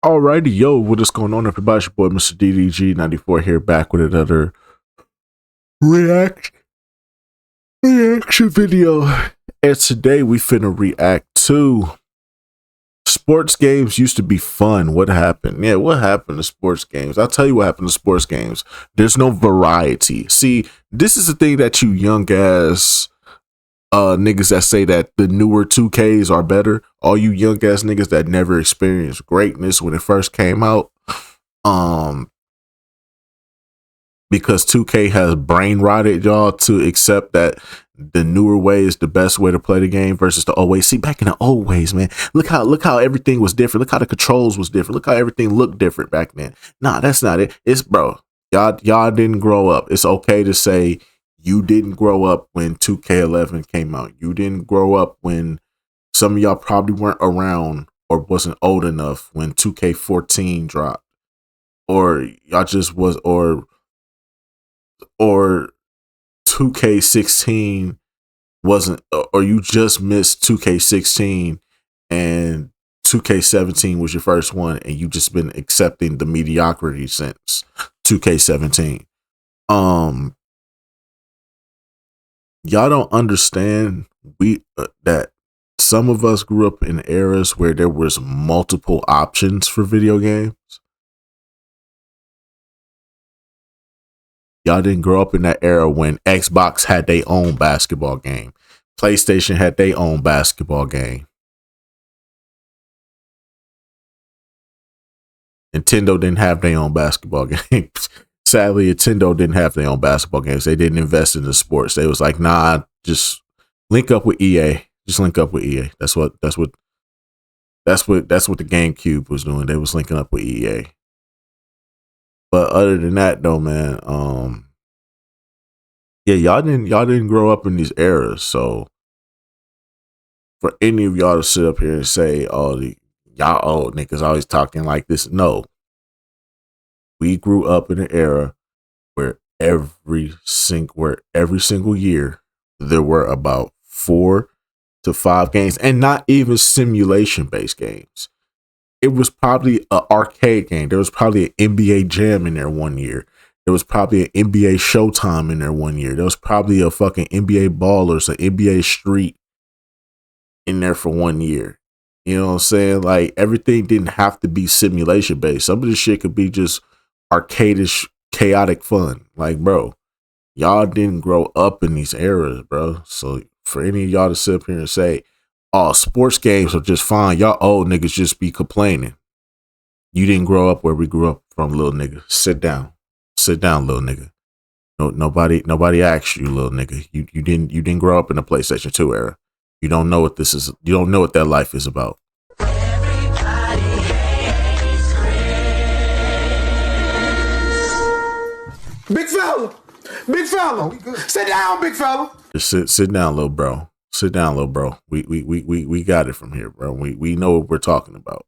Alrighty, yo, what is going on, everybody? It's your boy, Mr. DDG94 here, back with another react reaction video. And today we finna react to sports games used to be fun. What happened? Yeah, what happened to sports games? I'll tell you what happened to sports games. There's no variety. See, this is the thing that you young ass niggas that say that the newer 2Ks are better, all you young ass niggas that never experienced greatness when it first came out, because 2K has brain rotted y'all to accept that the newer way is the best way to play the game versus the old way. See, back in the old ways, man, look how everything was different. Look how the controls was different. Look how everything looked different back then. Nah, that's not it. It's bro, y'all didn't grow up. It's okay to say you didn't grow up when 2K11 came out. You didn't grow up when some of y'all probably weren't around or wasn't old enough when 2K14 dropped, or y'all just was, or 2K16 wasn't, or you just missed 2K16 and 2K17 was your first one and you just been accepting the mediocrity since 2K17. Y'all don't understand that some of us grew up in eras where there was multiple options for video games. Y'all didn't grow up in that era when Xbox had their own basketball game. PlayStation had their own basketball game. Nintendo didn't have their own basketball games. Sadly, Nintendo didn't have their own basketball games. They didn't invest in the sports. They was like, nah, just link up with EA. Just link up with EA. That's what the GameCube was doing. They was linking up with EA. But other than that, though, man, yeah, y'all didn't grow up in these eras. So for any of y'all to sit up here and say, "Oh, y'all old niggas always talking like this," no, we grew up in an era where every single year there were about 4 to 5 games, and not even simulation based games. It was probably an arcade game. There was probably an NBA Jam in there one year. There was probably an NBA Showtime in there one year. There was probably a fucking NBA Ballers, an NBA Street in there for one year. You know what I'm saying? Like, everything didn't have to be simulation based. Some of this shit could be just arcadish, chaotic fun. Like, bro, y'all didn't grow up in these eras, bro. So for any of y'all to sit up here and say, "Oh, sports games are just fine," y'all old niggas just be complaining. You didn't grow up where we grew up from, little nigga. Sit down, little nigga. No, nobody asked you, little nigga. You didn't grow up in the PlayStation 2 era. You don't know what this is. You don't know what that life is about. Big fella, sit down, big fella. Just sit down, little bro. Sit down, little bro. We got it from here, bro. We know what we're talking about.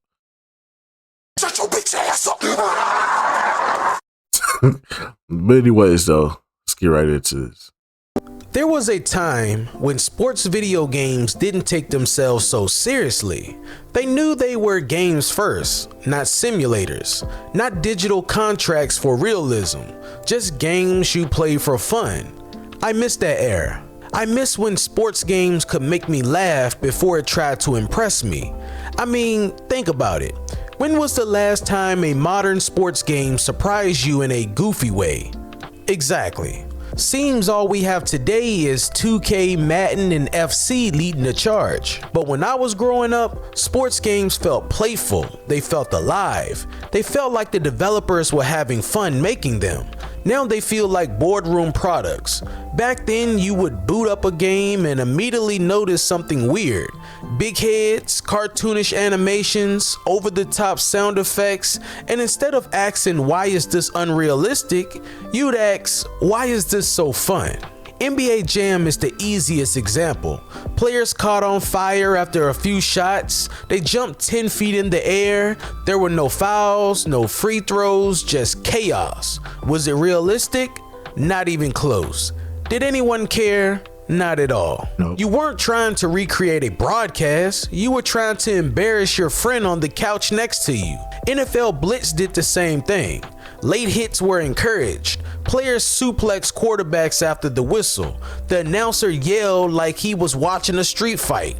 Shut your bitch ass up. But anyways, though, let's get right into this. There was a time when sports video games didn't take themselves so seriously. They knew they were games first, not simulators, not digital contracts for realism, just games you play for fun. I miss that era. I miss when sports games could make me laugh before it tried to impress me. I mean, think about it. When was the last time a modern sports game surprised you in a goofy way? Exactly. Seems all we have today is 2K, Madden, and FC leading the charge. But when I was growing up, sports games felt playful. They felt alive. They felt like the developers were having fun making them. Now they feel like boardroom products. Back then, you would boot up a game and immediately notice something weird. Big heads, cartoonish animations, over-the-top sound effects, and instead of asking, "Why is this unrealistic?" you'd ask, "Why is this so fun?" NBA Jam is the easiest example. Players caught on fire after a few shots. They jumped 10 feet in the air. There were no fouls, no free throws, just chaos. Was it realistic? Not even close. Did anyone care? Not at all. Nope. You weren't trying to recreate a broadcast. You were trying to embarrass your friend on the couch next to you. NFL Blitz did the same thing. Late hits were encouraged. Players suplex quarterbacks after the whistle. The announcer yelled like he was watching a street fight.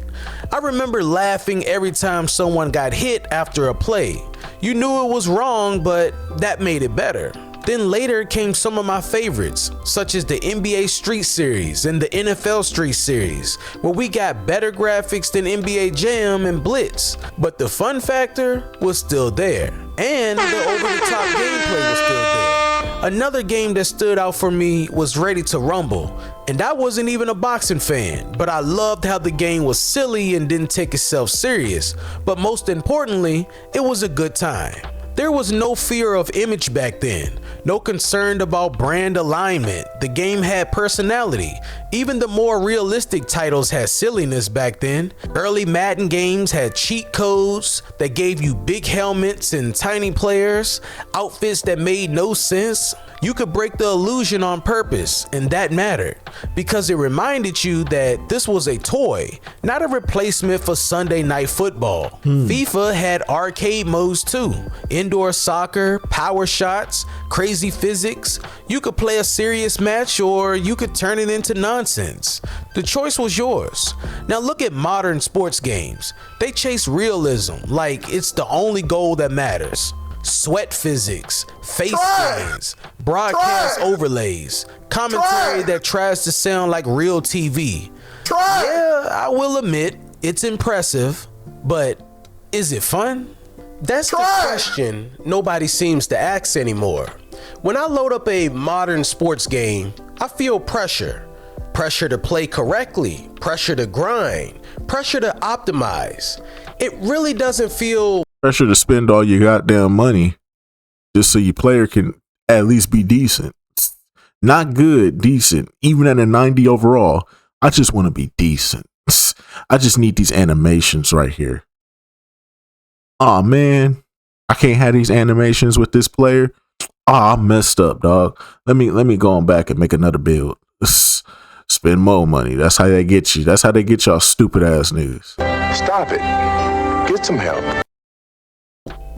I remember laughing every time someone got hit after a play. You knew it was wrong, but that made it better. Then later came some of my favorites, such as the NBA Street Series and the NFL Street Series, where we got better graphics than NBA Jam and Blitz, but the fun factor was still there, and the over-the-top gameplay was still there. Another game that stood out for me was Ready to Rumble, and I wasn't even a boxing fan, but I loved how the game was silly and didn't take itself serious, but most importantly, it was a good time. There was no fear of image back then, no concern about brand alignment. The game had personality. Even the more realistic titles had silliness back then. Early Madden games had cheat codes that gave you big helmets and tiny players, outfits that made no sense. You could break the illusion on purpose, and that mattered because it reminded you that this was a toy, not a replacement for Sunday Night Football. FIFA had arcade modes too, indoor soccer, power shots, crazy physics. You could play a serious match or you could turn it into nonsense. The choice was yours. Now look at modern sports games. They chase realism like it's the only goal that matters. Sweat physics, face scans, broadcast overlays, commentary that tries to sound like real TV. Yeah, I will admit, it's impressive, but is it fun? That's the question nobody seems to ask anymore. When I load up a modern sports game, I feel pressure. Pressure to play correctly, pressure to grind, pressure to optimize. It really doesn't feel Pressure to spend all your goddamn money just so your player can at least be decent. Not good, decent. Even at a 90 overall, I just want to be decent. I just need these animations right here. Aw, man, I can't have these animations with this player. Ah, I messed up, dog. Let me go on back and make another build. Spend more money. That's how they get you. That's how they get y'all stupid ass niggas. Stop it. Get some help.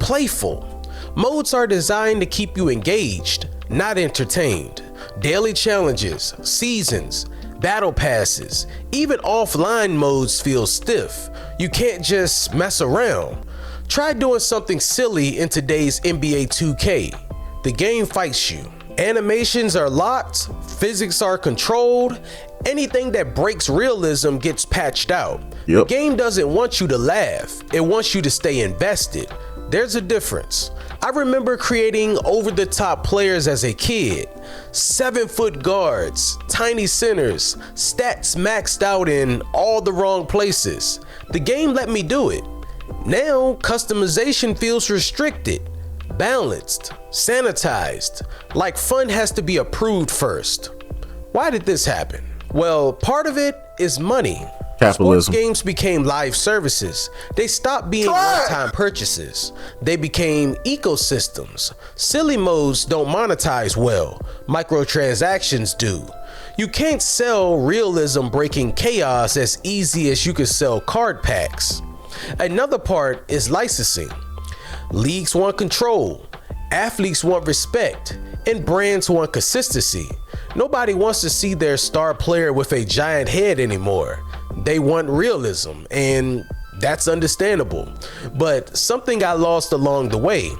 playful. Modes are designed to keep you engaged, not entertained. Daily challenges, seasons, battle passes, even offline modes feel stiff. You can't just mess around. Try doing something silly in today's NBA 2K. The game fights you. Animations are locked, physics are controlled, anything that breaks realism gets patched out. Yep. The game doesn't want you to laugh, it wants you to stay invested. There's a difference. I remember creating over-the-top players as a kid. 7-foot guards, tiny centers, stats maxed out in all the wrong places. The game let me do it. Now, customization feels restricted, balanced, sanitized, like fun has to be approved first. Why did this happen? Well, part of it is money. Capitalism. Sports games became live services. They stopped being one-time purchases. They became ecosystems. Silly modes don't monetize well. Microtransactions do. You can't sell realism breaking chaos as easy as you could sell card packs. Another part is licensing. Leagues want control, athletes want respect, and brands want consistency. Nobody wants to see their star player with a giant head anymore. They want realism, and that's understandable. But something got lost along the way.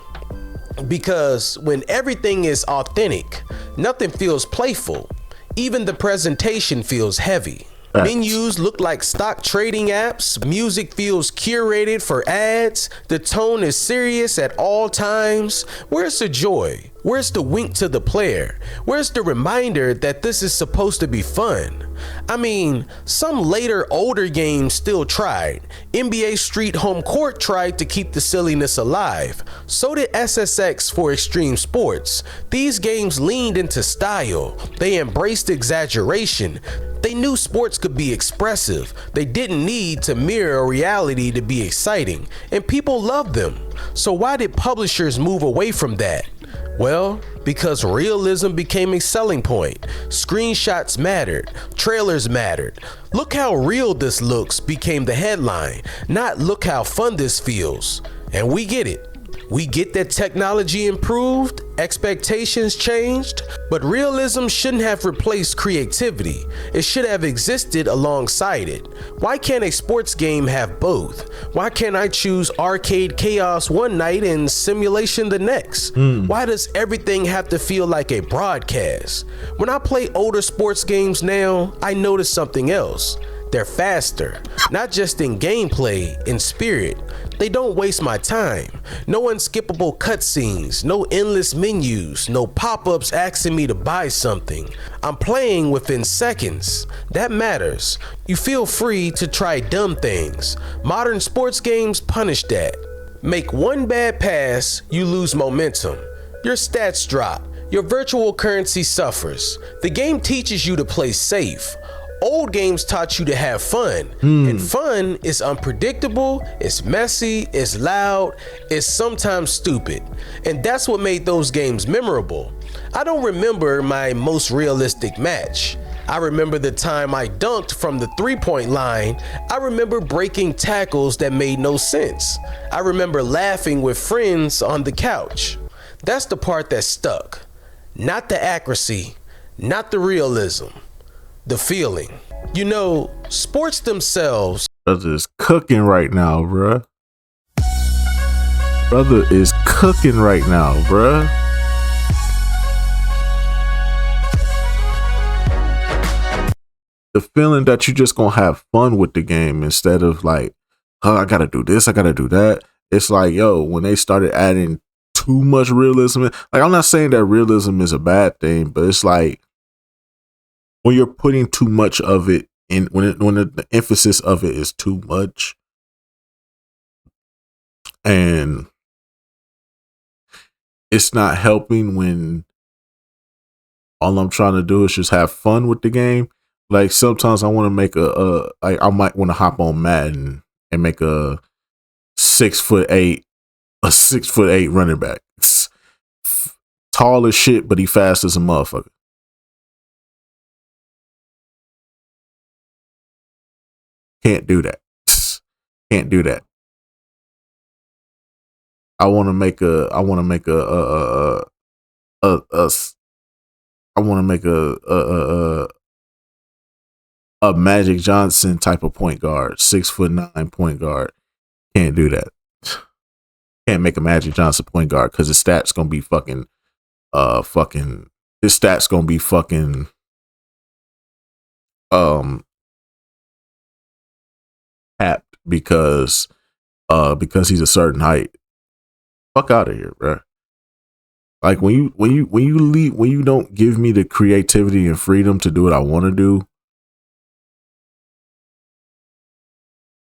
Because when everything is authentic, nothing feels playful. Even the presentation feels heavy. Menus look like stock trading apps. Music feels curated for ads. The tone is serious at all times. Where's the joy? Where's the wink to the player? Where's the reminder that this is supposed to be fun? I mean, some later older games still tried. NBA Street Home Court tried to keep the silliness alive. So did SSX for Extreme Sports. These games leaned into style. They embraced exaggeration. They knew sports could be expressive. They didn't need to mirror reality to be exciting, and people loved them. So why did publishers move away from that? Well, because realism became a selling point. Screenshots mattered, trailers mattered. Look how real this looks became the headline, not look how fun this feels. And we get it. We get that technology improved, expectations changed, but realism shouldn't have replaced creativity. It should have existed alongside it. Why can't a sports game have both? Why can't I choose arcade chaos one night and simulation the next? Why does everything have to feel like a broadcast? When I play older sports games now, I notice something else. They're faster, not just in gameplay, in spirit. They don't waste my time. No unskippable cutscenes, no endless menus, no pop-ups asking me to buy something. I'm playing within seconds. That matters. You feel free to try dumb things. Modern sports games punish that. Make one bad pass, you lose momentum. Your stats drop. Your virtual currency suffers. The game teaches you to play safe. Old games taught you to have fun, and fun is unpredictable, it's messy, it's loud, it's sometimes stupid, and that's what made those games memorable. I don't remember my most realistic match. I remember the time I dunked from the three-point line. I remember breaking tackles that made no sense. I remember laughing with friends on the couch. That's the part that stuck. Not the accuracy, not the realism. The feeling. You know, sports themselves. Brother is cooking right now, bruh. Brother is cooking right now, bruh. The feeling that you just gonna have fun with the game instead of like, oh, I gotta do this, I gotta do that. It's like, yo, when they started adding too much realism, like, I'm not saying that realism is a bad thing, but it's like, when you're putting too much of it in, when the emphasis of it is too much, and it's not helping when all I'm trying to do is just have fun with the game. Like sometimes I want to make I might want to hop on Madden and make a 6'8" running back, tall as shit, but he fast as a motherfucker. Can't do that. Can't do that. I want to make a Magic Johnson type of point guard, 6'9" point guard. Can't do that. Can't make a Magic Johnson point guard because his stats gonna be his stats gonna be fucking capped because he's a certain height. Fuck out of here, bro. Like when you don't give me the creativity and freedom to do what I want to do,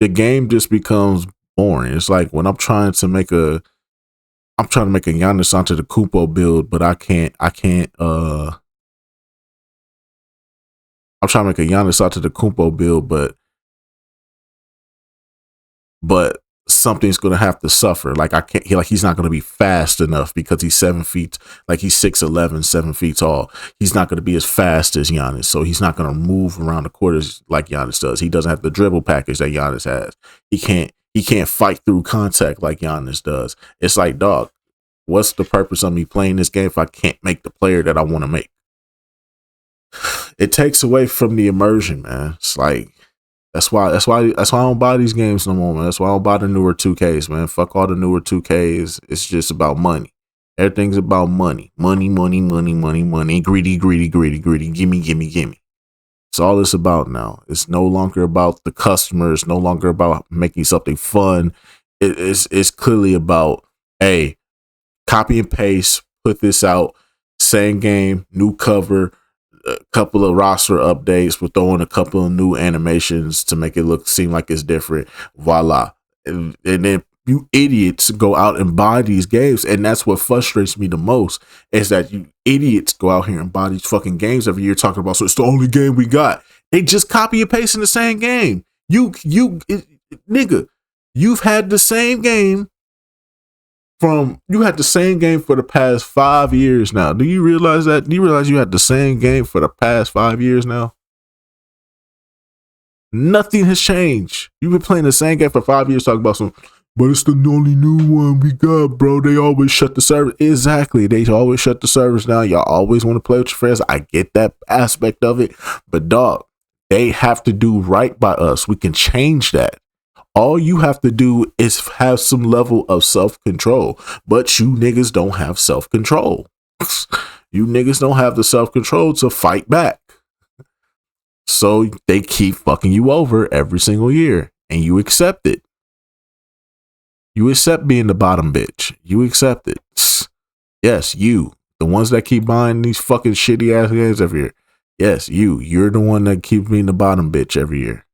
the game just becomes boring. It's like when I'm trying to make a Giannis Antetokounmpo build, but I'm trying to make a Giannis Antetokounmpo build, but something's gonna have to suffer. Like he's not gonna be fast enough because he's 7 feet, like he's 6'11", 7 feet tall. He's not gonna be as fast as Giannis, so he's not gonna move around the quarters like Giannis does. He doesn't have the dribble package that Giannis has. He can't fight through contact like Giannis does. It's like, dog, what's the purpose of me playing this game if I can't make the player that I want to make? It takes away from the immersion, man. It's like that's why I don't buy these games no more, man. That's why I don't buy the newer 2Ks, man. Fuck all the newer 2Ks. It's just about money. Everything's about money. Money. Greedy. Gimme. It's all it's about now. It's no longer about the customers, no longer about making something fun. It's clearly about, hey, copy and paste, put this out, same game, new cover, a couple of roster updates, we're throwing a couple of new animations to make it seem like it's different. Voila. And then you idiots go out and buy these games. And that's what frustrates me the most, is that you idiots go out here and buy these fucking games every year talking about, so it's the only game we got. They just copy and paste in the same game. Nigga, you've had the same game You had the same game for the past 5 years now. Do you realize that? Do you realize you had the same game for the past 5 years now? Nothing has changed. You've been playing the same game for 5 years, talking about but it's the only new one we got, bro. They always shut the server. Exactly. They always shut the servers down. Y'all always want to play with your friends. I get that aspect of it. But dog, they have to do right by us. We can change that. All you have to do is have some level of self-control. But you niggas don't have self-control. You niggas don't have the self-control to fight back. So they keep fucking you over every single year. And you accept it. You accept being the bottom bitch. You accept it. Yes, you. The ones that keep buying these fucking shitty ass games every year. Yes, you. You're the one that keeps being the bottom bitch every year.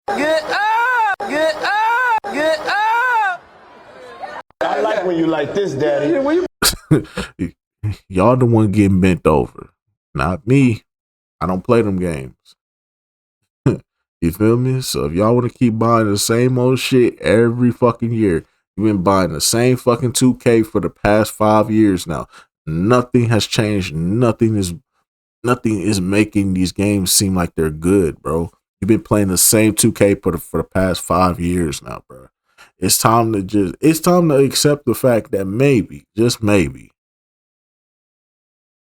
Get up! Get up! Get up! I like when you like this, Daddy. Y'all the one getting bent over. Not me. I don't play them games. You feel me? So if y'all want to keep buying the same old shit every fucking year, you've been buying the same fucking 2K for the past 5 years now. Nothing has changed. Nothing is making these games seem like they're good, bro. You've been playing the same 2K for the past 5 years now, bro. It's time to accept the fact that maybe, just maybe,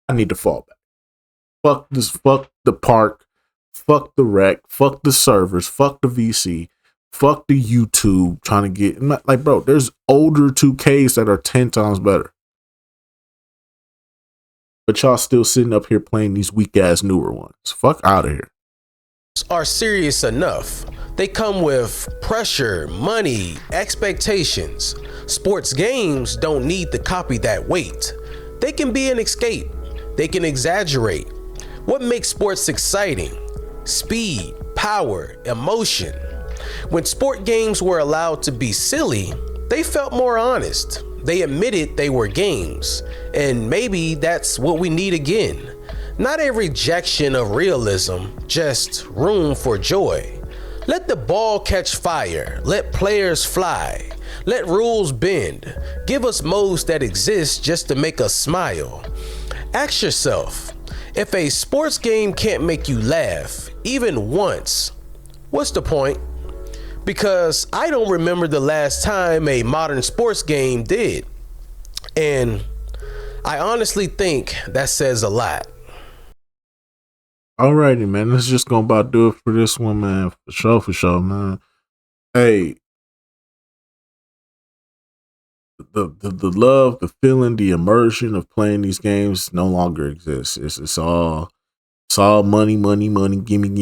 I need to fall back. Fuck this, fuck the park. Fuck the rec, fuck the servers, fuck the VC, fuck the YouTube trying to get, like, bro, there's older 2Ks that are 10 times better. But y'all still sitting up here playing these weak ass newer ones. Fuck out of here. Are serious enough. They come with pressure, money, expectations. Sports games don't need to copy that weight. They can be an escape. They can exaggerate. What makes sports exciting? Speed, power, emotion. When sport games were allowed to be silly, they felt more honest. They admitted they were games, and maybe that's what we need again. Not a rejection of realism, just room for joy. Let the ball catch fire, let players fly, let rules bend. Give us modes that exist just to make us smile. Ask yourself, if a sports game can't make you laugh, even once, what's the point? Because I don't remember the last time a modern sports game did. And I honestly think that says a lot. Alrighty, man. Let's just go about do it for this one, man. For sure, man. Hey, the love, the feeling, the immersion of playing these games no longer exists. It's all money, gimme,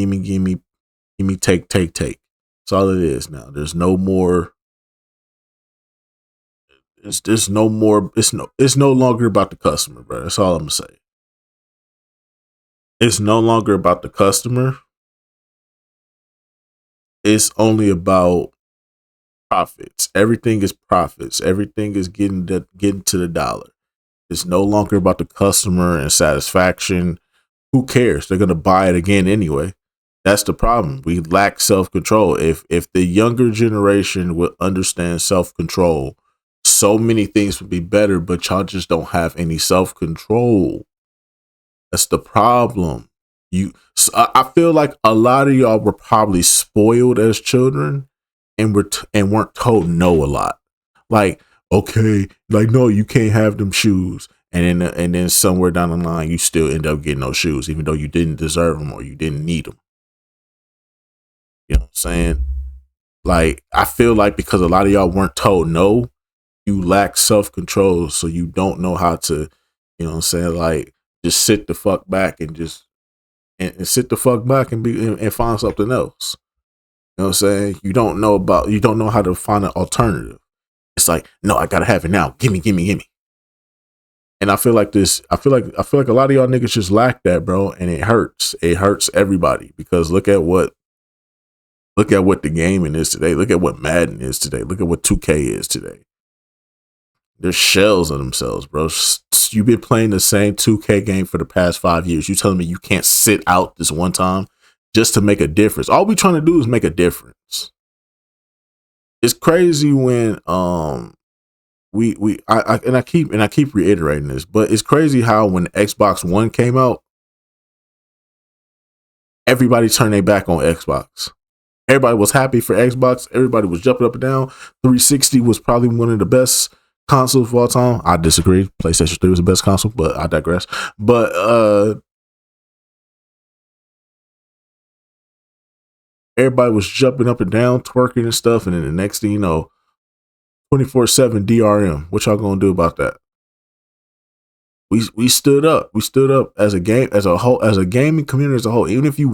take. That's all it is now. There's no more. It's no longer about the customer, bro. That's all I'm gonna say. It's no longer about the customer. It's only about profits. Everything is profits. Everything is getting to the dollar. It's no longer about the customer and satisfaction. Who cares? They're gonna buy it again anyway. That's the problem. We lack self-control. If the younger generation would understand self-control, so many things would be better, but y'all just don't have any self-control. That's the problem. I feel like a lot of y'all were probably spoiled as children and weren't told no a lot. Like, okay, like, no, you can't have them shoes. And then somewhere down the line, you still end up getting those shoes, even though you didn't deserve them or you didn't need them. You know what I'm saying? Like, I feel like because a lot of y'all weren't told no, you lack self-control, so you don't know how to, you know what I'm saying, like, just sit the fuck back and just and sit the fuck back and find something else. You know what I'm saying? You don't know how to find an alternative. It's like, no, I gotta have it now. Gimme. And I feel like I feel like a lot of y'all niggas just lack that, bro, and it hurts. It hurts everybody because look at what the gaming is today. Look at what Madden is today. Look at what 2K is today. They're shells of themselves, bro. You've been playing the same 2K game for the past 5 years. You telling me you can't sit out this one time just to make a difference? All we trying to do is make a difference. It's crazy when I keep reiterating this, but it's crazy how when Xbox One came out, everybody turned their back on Xbox. Everybody was happy for Xbox. Everybody was jumping up and down. 360 was probably one of the best consoles of all time. I disagree. PlayStation 3 was the best console, but I digress. But everybody was jumping up and down, twerking and stuff, and then the next thing you know, 24/7 DRM. What y'all gonna do about that? We stood up. We stood up as a gaming community as a whole. Even if you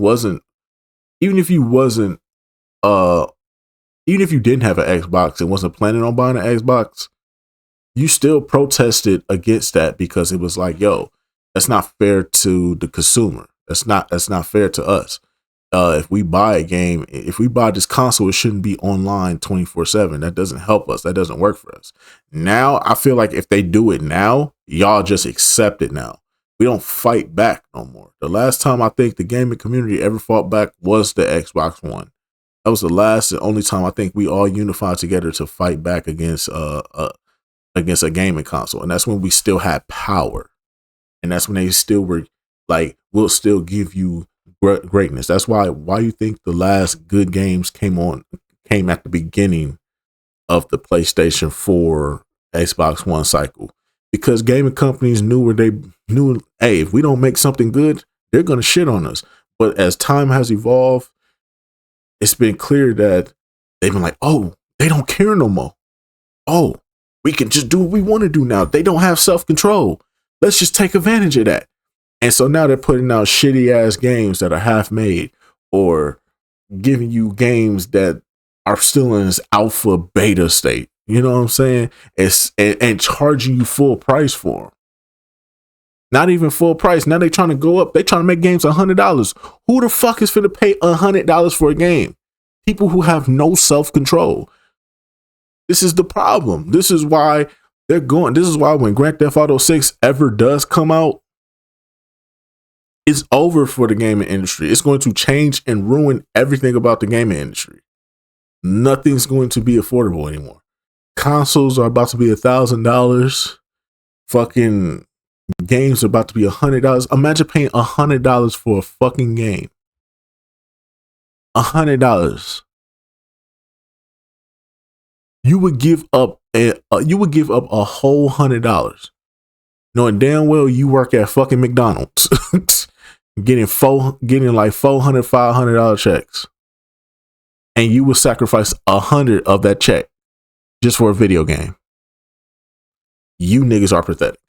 didn't have an Xbox and wasn't planning on buying an Xbox, you still protested against that because it was like, yo, that's not fair to the consumer. That's not fair to us. If we buy a game, if we buy this console, it shouldn't be online 24/7. That doesn't help us. That doesn't work for us. Now, I feel like if they do it now, y'all just accept it now. We don't fight back no more. The last time I think the gaming community ever fought back was the Xbox One. That was the last and only time I think we all unified together to fight back against a gaming console. And that's when we still had power. And that's when they still were like, we'll still give you greatness. That's why you think the last good games came at the beginning of the PlayStation 4 Xbox One cycle, because gaming companies knew hey, if we don't make something good, they're gonna shit on us. But as time has evolved, it's been clear that they've been like, oh, they don't care no more. Oh, we can just do what we want to do now. They don't have self-control. Let's just take advantage of that. And so now they're putting out shitty ass games that are half made, or giving you games that are still in this alpha beta state. You know what I'm saying? And charging you full price for them. Not even full price. Now they're trying to go up. They're trying to make games $100. Who the fuck is finna pay $100 for a game? People who have no self-control. This is the problem. This is why when Grand Theft Auto 6 ever does come out, it's over for the gaming industry. It's going to change and ruin everything about the gaming industry. Nothing's going to be affordable anymore. Consoles are about to be $1,000. Fucking games are about to be $100. Imagine paying $100 for a fucking game. $100. You would give up a whole $100, knowing damn well you work at fucking McDonald's, getting like $400, $500 checks, and you will sacrifice $100 of that check just for a video game. You niggas are pathetic.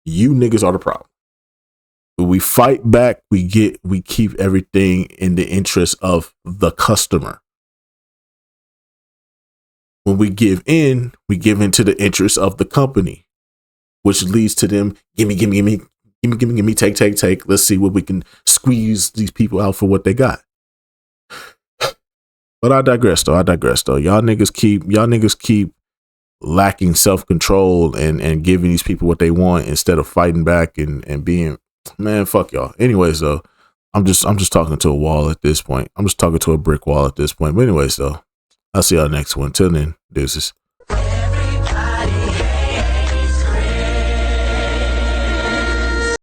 You niggas are the problem. When we fight back, we keep everything in the interest of the customer. When we give in to the interest of the company, which leads to them, gimme, take. Let's see what we can squeeze these people out for what they got. But I digress though. Y'all niggas keep lacking self-control and giving these people what they want instead of fighting back and being, man, fuck y'all. Anyways though, I'm just talking to a wall at this point. I'm just talking to a brick wall at this point. But anyways though, I'll see y'all next one. Till then, deuces.